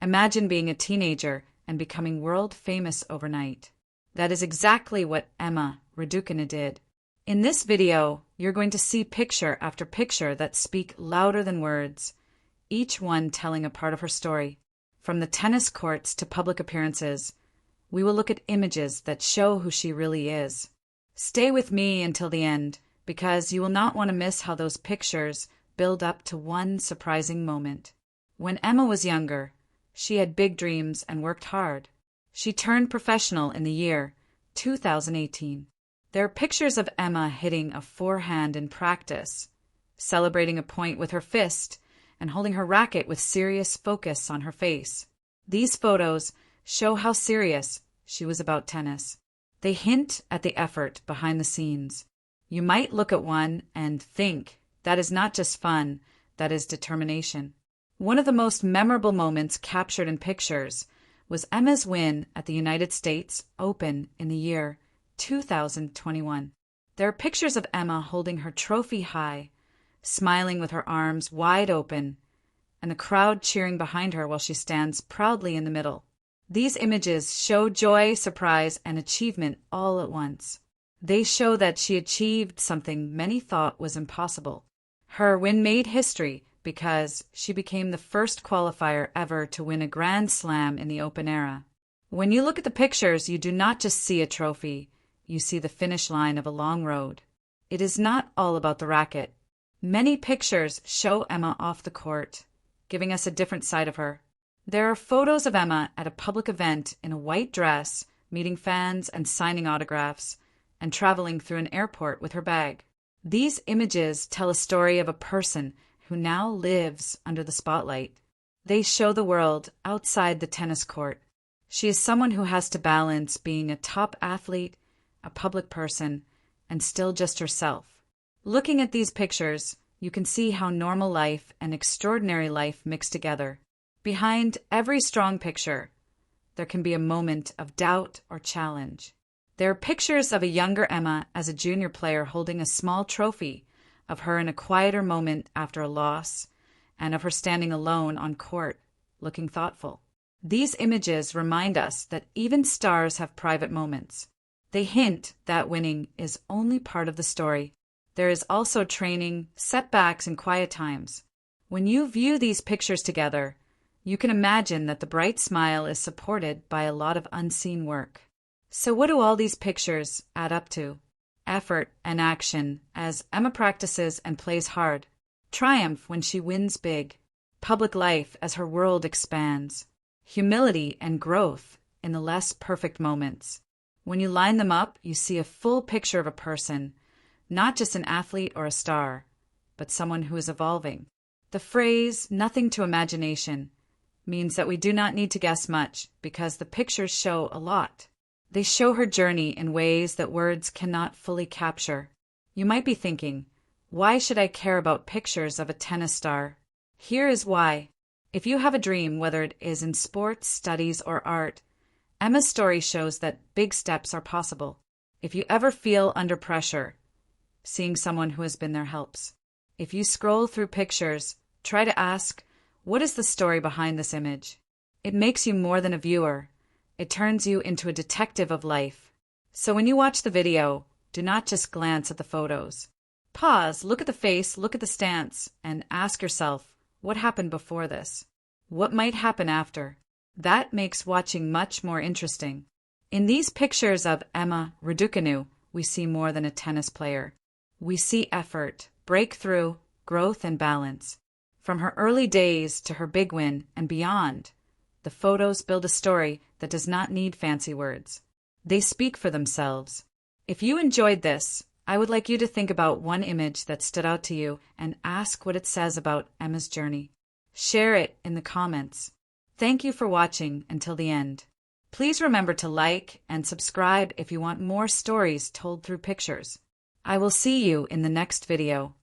Imagine being a teenager and becoming world famous overnight. That is exactly what Emma Raducanu did. In this video, you're going to see picture after picture that speak louder than words, each one telling a part of her story. From the tennis courts to public appearances, we will look at images that show who she really is. Stay with me until the end, because you will not want to miss how those pictures build up to one surprising moment. When Emma was younger, she had big dreams and worked hard. She turned professional in the year 2018. There are pictures of Emma hitting a forehand in practice, celebrating a point with her fist, and holding her racket with serious focus on her face. These photos show how serious she was about tennis. They hint at the effort behind the scenes. You might look at one and think, that is not just fun, that is determination. One of the most memorable moments captured in pictures was Emma's win at the United States Open in the year 2021. There are pictures of Emma holding her trophy high, smiling with her arms wide open, and the crowd cheering behind her while she stands proudly in the middle. These images show joy, surprise, and achievement all at once. They show that she achieved something many thought was impossible. Her win made history because she became the first qualifier ever to win a Grand Slam in the Open era. When you look at the pictures, you do not just see a trophy, you see the finish line of a long road. It is not all about the racket. Many pictures show Emma off the court, giving us a different side of her. There are photos of Emma at a public event in a white dress, meeting fans and signing autographs, and traveling through an airport with her bag. These images tell a story of a person who now lives under the spotlight. They show the world outside the tennis court. She is someone who has to balance being a top athlete, a public person, and still just herself. Looking at these pictures, you can see how normal life and extraordinary life mix together. Behind every strong picture, there can be a moment of doubt or challenge. There are pictures of a younger Emma as a junior player holding a small trophy, of her in a quieter moment after a loss, and of her standing alone on court, looking thoughtful. These images remind us that even stars have private moments. They hint that winning is only part of the story. There is also training, setbacks, and quiet times. When you view these pictures together, you can imagine that the bright smile is supported by a lot of unseen work. So what do all these pictures add up to? Effort and action as Emma practices and plays hard. Triumph when she wins big. Public life as her world expands. Humility and growth in the less perfect moments. When you line them up, you see a full picture of a person, not just an athlete or a star, but someone who is evolving. The phrase, nothing to imagination, means that we do not need to guess much because the pictures show a lot. They show her journey in ways that words cannot fully capture. You might be thinking, why should I care about pictures of a tennis star? Here is why. If you have a dream, whether it is in sports, studies, or art, Emma's story shows that big steps are possible. If you ever feel under pressure, seeing someone who has been there helps. If you scroll through pictures, try to ask, what is the story behind this image? It makes you more than a viewer. It turns you into a detective of life. So when you watch the video, do not just glance at the photos. Pause, look at the face, look at the stance, and ask yourself, what happened before this? What might happen after? That makes watching much more interesting. In these pictures of Emma Raducanu, we see more than a tennis player. We see effort, breakthrough, growth, and balance. From her early days to her big win and beyond, the photos build a story that does not need fancy words. They speak for themselves. If you enjoyed this, I would like you to think about one image that stood out to you and ask what it says about Emma's journey. Share it in the comments. Thank you for watching until the end. Please remember to like and subscribe if you want more stories told through pictures. I will see you in the next video.